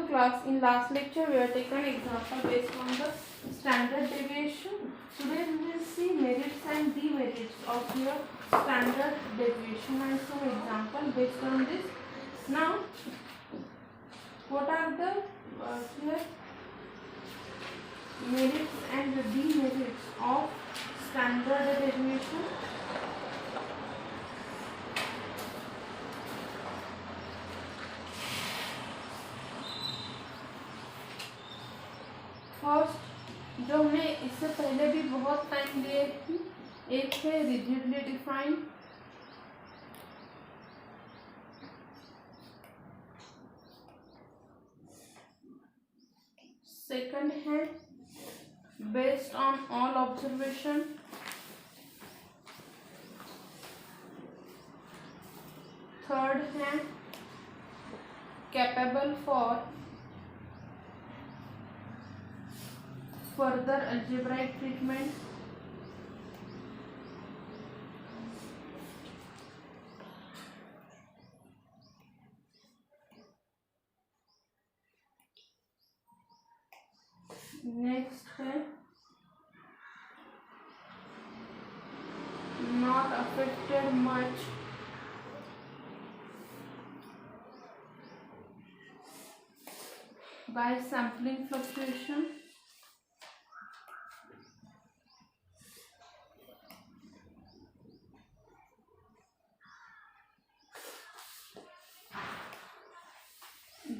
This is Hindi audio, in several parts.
class. In last lecture we have taken example based on the standard deviation. Today we will see merits and demerits of your standard deviation and some example based on this. Now what are the here merits and demerits of standard deviation? First जो हमने इससे पहले भी बहुत टाइम लिए थी, एक है रिजिडली डिफाइंड, सेकंड है based on all observation, third है capable for further algebraic treatment, next है not affected much by sampling fluctuation,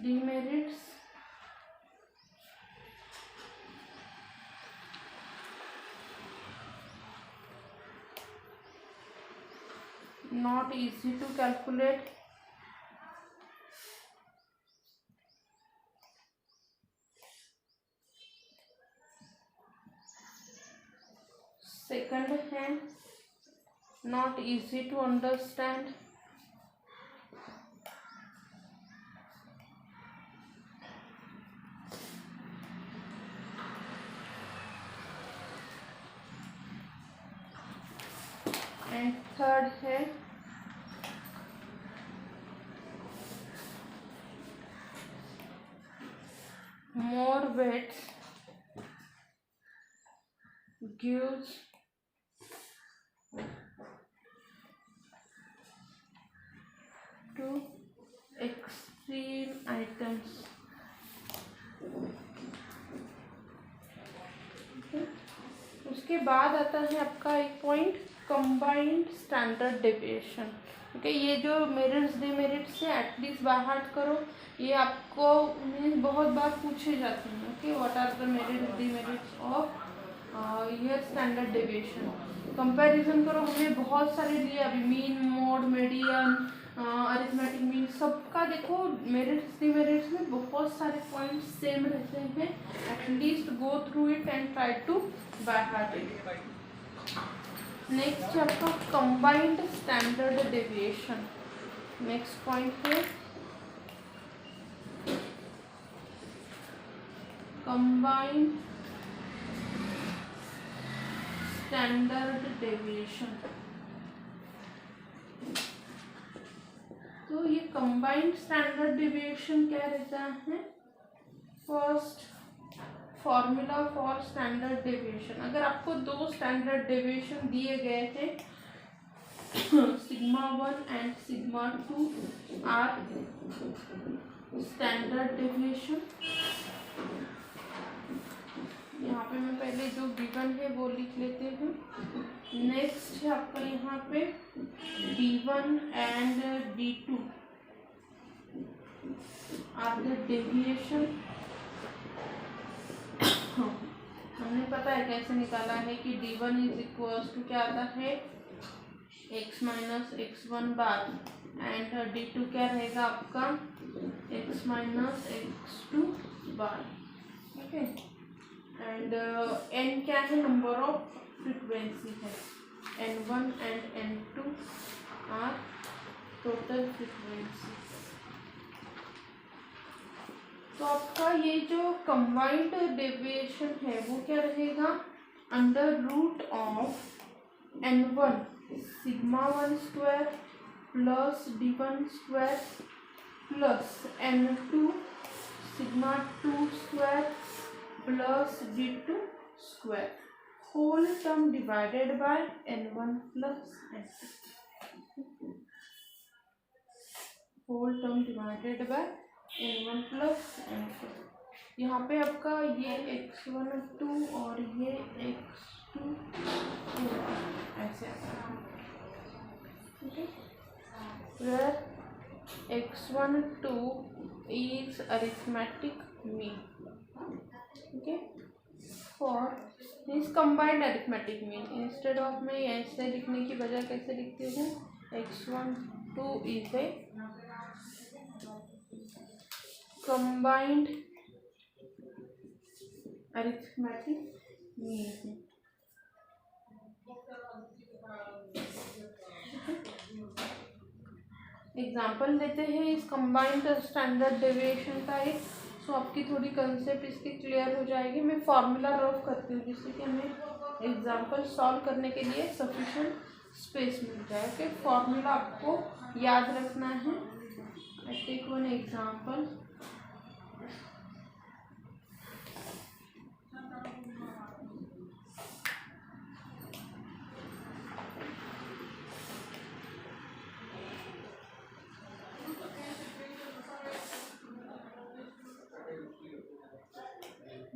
demerits not easy to calculate, second है not easy to understand, and third है मोर weights gives to extreme items. उसके बाद आता है आपका एक point combined standard deviation. Okay, ये जो मेरिट्स डिमेरिट्स है एटलीस्ट बाय हार्ट करो, ये आपको बहुत बार पूछे जाते हैं. Okay, what are the merits demerits of ये स्टैंडर्ड डेविएशन. कंपैरिजन करो, हमने बहुत सारे लिए अभी, mean, mode, median, arithmetic mean, सबका देखो मेरिट्स डिमेरिट्स में बहुत सारे पॉइंट्स सेम रहते हैं. At least go through it and try to by heart it. Next है आपका combined standard deviation. Next point है कंबाइंड स्टैंडर्ड डेविएशन. तो ये कंबाइंड स्टैंडर्ड डेविएशन क्या रहता है? First formula for standard deviation. अगर आपको दो स्टैंडर्ड डेविएशन दिए गए हैं, sigma 1 and sigma 2 are standard deviation. यहाँ पे मैं पहले जो गिवन है वो लिख लेते हूँ. नेक्स्ट है आपका यहाँ पे D1 and D2 are the deviation. हमने पता है कैसे निकाला है कि D1 इज इक्वल्स टू क्या आता है, x minus x1 bar, and D2 क्या रहेगा आपका x minus x2 bar. Okay, and n क्या है, नंबर ऑफ फ्रीक्वेंसी है. n1 and n2 are total frequency. तो आपका ये जो कंबाइंड डेविएशन है वो क्या रहेगा, under root of n1 sigma 1 square plus d1 square plus n2 sigma sigma 2 square plus d2 square whole term divided by n1 plus n2 whole term divided by n1 plus n2। यहाँ पे आपका ये x12 और ये x2 ऐसे ठीक है, where x12 is arithmetic mean, okay, for this combined arithmetic mean instead of मैं ऐसे लिखने की बजाय कैसे लिखती हूँ, x12 is a combined arithmetic mean। Example देते हैं इस कंबाइंड स्टैंडर्ड डेविएशन का एक, सो आपकी थोड़ी कंसेप्ट इसकी क्लियर हो जाएगी। मैं फॉर्मूला रफ करती हूँ जिससे कि हमें एग्जाम्पल सॉल्व करने के लिए सफिशिएंट स्पेस मिल जाए। ओके, फॉर्मूला आपको याद रखना है। I take one example.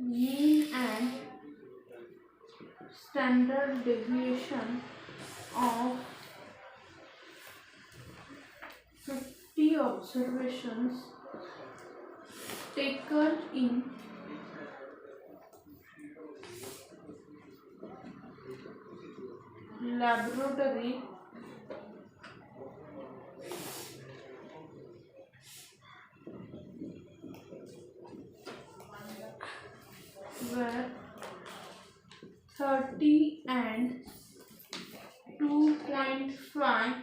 Mean and standard deviation of 50 observations taken in laboratory were 30 and 2.5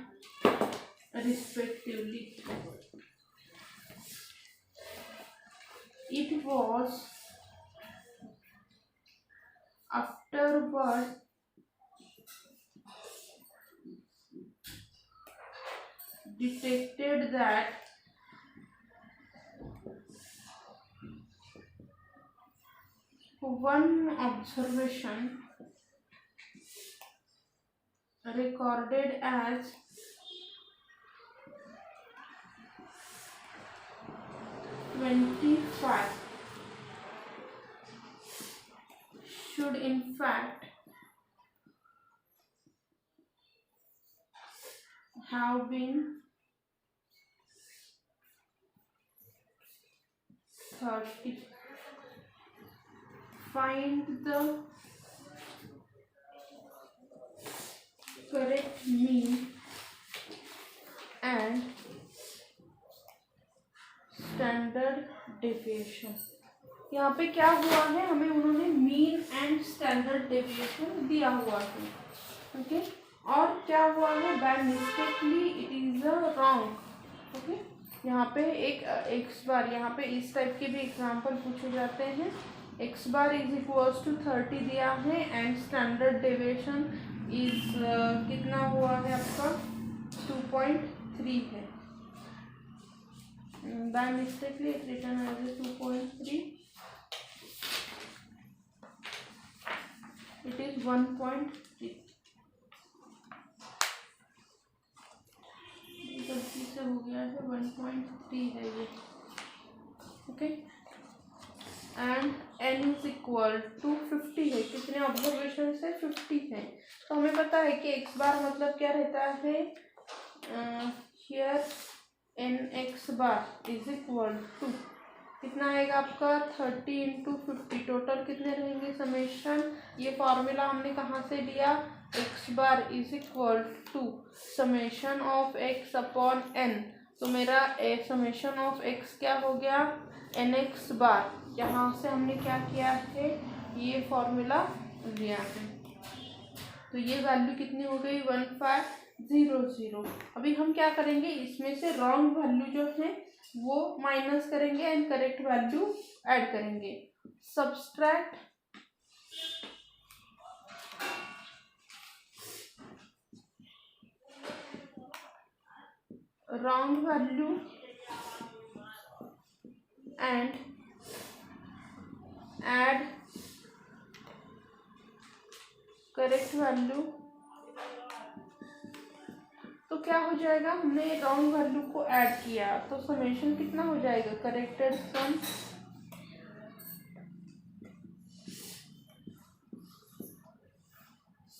respectively. It was afterward detected that one observation recorded as 25 should in fact have been 30. Find the correct mean and standard deviation। यहाँ पे क्या हुआ है, हमें उन्होंने मीन एंड स्टैंडर्ड डेविएशन दिया हुआ है। ओके, और क्या हुआ है, by mistakenly it is a wrong. Okay, यहाँ पे एक एक्स बार, यहाँ पे इस टाइप के भी एग्जाम्पल पूछे जाते हैं। X bar is equals to 30 दिया है एंड स्टैंडर्ड डेविएशन इज कितना हुआ है आपका 2.3 है। By mistakenly it return as 2.3, it is 1.3। गलती से हो गया है, 1.3 है ये। Okay, and n is equal to 50 है। कितने ऑब्जर्वेशन से 50 है। तो हमें पता है कि x बार मतलब क्या रहता है, here n x bar is equal to कितना आएगा आपका 30 इंटू 50, टोटल कितने रहेंगे समेशन। ये फॉर्मूला हमने कहाँ से लिया, x bar is equal to summation of x upon n। तो मेरा समेशन ऑफ x क्या हो गया, nx बार। यहाँ से हमने क्या किया है, ये फॉर्मूला लिया है। तो ये वैल्यू कितनी हो गई 1500। अभी हम क्या करेंगे, इसमें से रॉन्ग वैल्यू जो है वो माइनस करेंगे एंड करेक्ट वैल्यू ऐड करेंगे। Subtract wrong value and add correct value, तो क्या हो जाएगा, हमने रॉन्ग वैल्यू को ऐड किया तो समेशन कितना हो जाएगा, corrected sum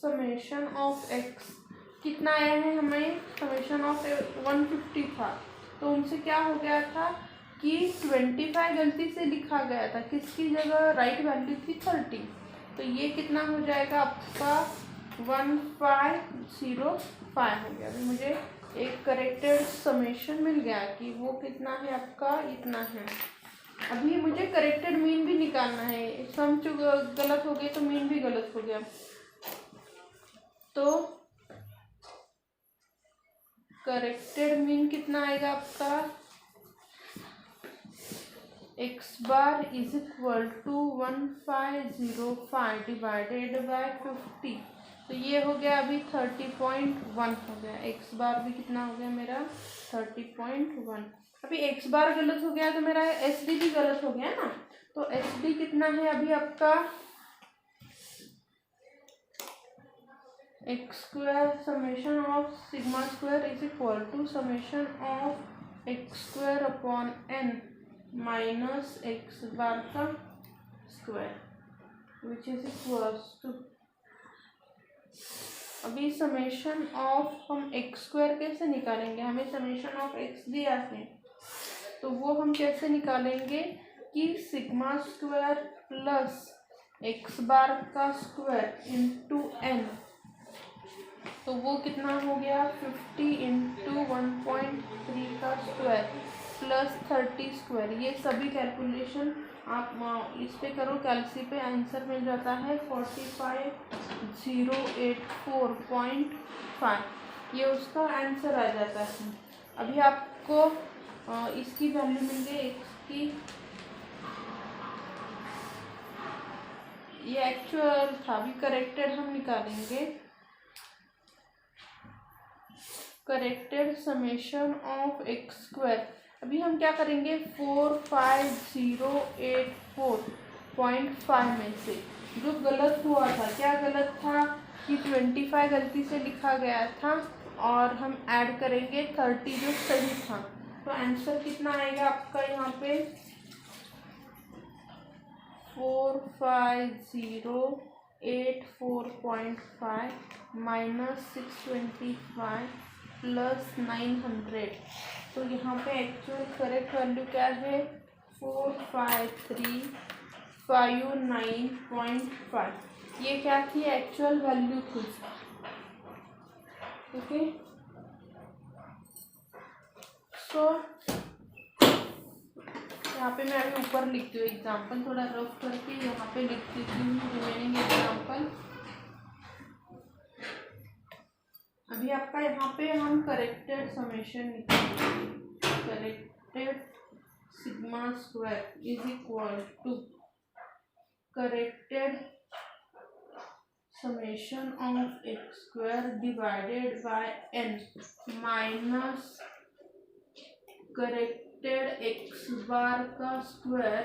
summation of x कितना आया है हमें, समेशन ऑफ 150 था, तो उनसे क्या हो गया था कि 25 गलती से लिखा गया था, किसकी जगह राइट वैल्यू थी 30, तो ये कितना हो जाएगा आपका 1505 हो गया। अभी मुझे एक करेक्टेड समेशन मिल गया कि वो कितना है आपका, इतना है। अभी मुझे करेक्टेड मीन भी निकालना है, सम जो गलत हो गया तो मीन भी गलत हो गया, तो करेक्टेड मीन कितना आएगा आपका, x bar is equal to 1505 divided by 50, तो ये हो गया अभी 30.1 हो गया। एक्स बार भी कितना हो गया मेरा 30.1। अभी एक्स बार गलत हो गया तो मेरा एस डी भी गलत हो गया ना, तो एस डी कितना है अभी आपका X square summation of sigma square is equal to summation of X square upon N minus X bar का square which is equals to, अभी समेशन ऑफ हम एक्स स्क्वायर कैसे निकालेंगे, हमें समेशन ऑफ एक्स दिया है तो वो हम कैसे निकालेंगे कि sigma square plus x bar का स्क्वायर इंटू एन, तो वो कितना हो गया 50 इंटू 1.3 का स्क्वायर प्लस 30 स्क्वायर, ये सभी कैलकुलेशन आप इस पे करो, कैलसी पे आंसर मिल जाता है 45084.5, ये उसका आंसर आ जाता है। अभी आपको इसकी वैल्यू मिल गई एक्स की, ये एक्चुअल था, अभी करेक्टेड हम निकालेंगे, corrected summation of X square. अभी हम क्या करेंगे 45084.5 में से जो गलत हुआ था, क्या गलत था कि 25 गलती से लिखा गया था और हम ऐड करेंगे 30 जो सही था, तो आंसर कितना आएगा आपका यहाँ पे 45084.5 माइनस 625 प्लस 900, तो यहाँ पे एक्चुअल करेक्ट वैल्यू क्या है 453509.5, ये क्या थी एक्चुअल वैल्यू थी। ओके, सो यहाँ पे मैं अभी ऊपर लिखती हूँ एग्जाम्पल, थोड़ा रफ करके यहाँ पे लिख देती हूँ रिमेनिंग एग्जाम्पल। अभी आपका यहाँ पे हम करेक्टेड समेशन निकालेंगे, corrected sigma square is equal to corrected summation of X square divided by N minus corrected X bar का स्क्वायर,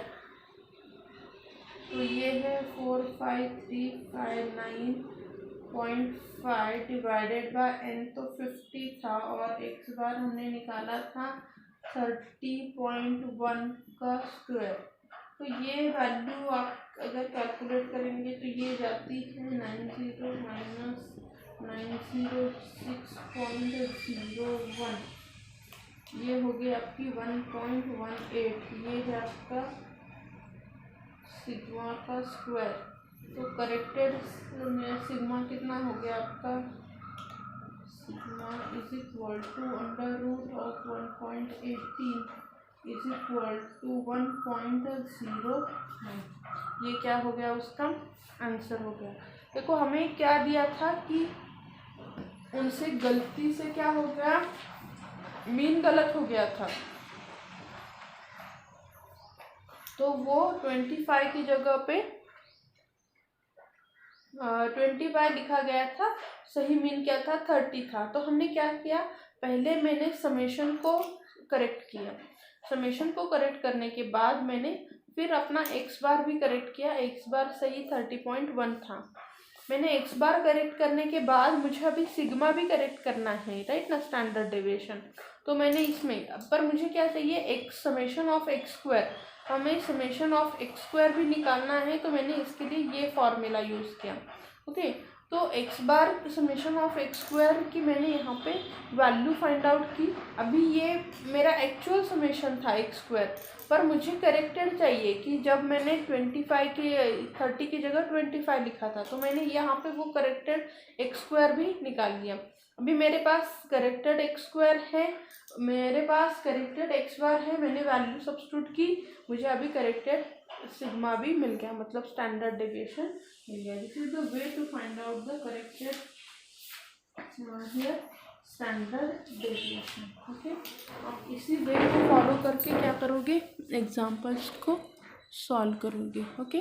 तो ये है 45359.5 डिवाइडेड बाय एन, तो 50 था और एक्स बार हमने निकाला था 30.1 का स्क्वायर, तो ये वैल्यू आप अगर कैलकुलेट करेंगे तो ये जाती है 90 माइनस 906.01, ये हो गई आपकी 1.18, ये है आपका सिग्मा का स्क्वायर, तो करेक्टेड सिग्मा कितना हो गया आपका, sigma is equal to under root of 1.18 is equal to 1.09, ये क्या हो गया उसका आंसर हो गया। देखो हमें क्या दिया था कि उनसे गलती से क्या हो गया, मीन गलत हो गया था, तो वो 25 की जगह पे 25 लिखा गया था, सही मीन क्या था 30 था, तो हमने क्या किया, पहले मैंने समेशन को करेक्ट किया, समेशन को करेक्ट करने के बाद मैंने फिर अपना एक्स बार भी करेक्ट किया, एक्स बार सही 30.1 था। मैंने एक्स बार करेक्ट करने के बाद मुझे अभी सिग्मा भी करेक्ट करना है, राइट ना, स्टैंडर्ड डेविएशन। तो मैंने इसमें पर मुझे क्या चाहिए, x summation of X square, हमें समेशन ऑफ एक्स स्क्वायर भी निकालना है, तो मैंने इसके लिए ये फॉर्मूला यूज़ किया। ओके, तो x bar summation of X square की मैंने यहाँ पे वैल्यू फाइंड आउट की। अभी ये मेरा एक्चुअल समेशन था एक्स स्क्वायर, पर मुझे करेक्टेड चाहिए कि जब मैंने 25 के 30 की जगह 25 लिखा था, तो मैंने यहाँ पे वो करेक्टेड एक्स स्क्वायर भी निकाल लिया। अभी मेरे पास करेक्टेड एक्स स्क्वायर है, मेरे पास करेक्टेड एक्स बार है, मैंने वैल्यू सब्स्टिट्यूट की, मुझे अभी करेक्टेड सिग्मा भी मिल गया, मतलब स्टैंडर्ड डेविएशन मिल गया। This is the way to find out the corrected here standard deviation. Okay, आप इसी वे को फॉलो करके क्या करोगे, एग्जाम्पल्स को सॉल्व करोगे। ओके।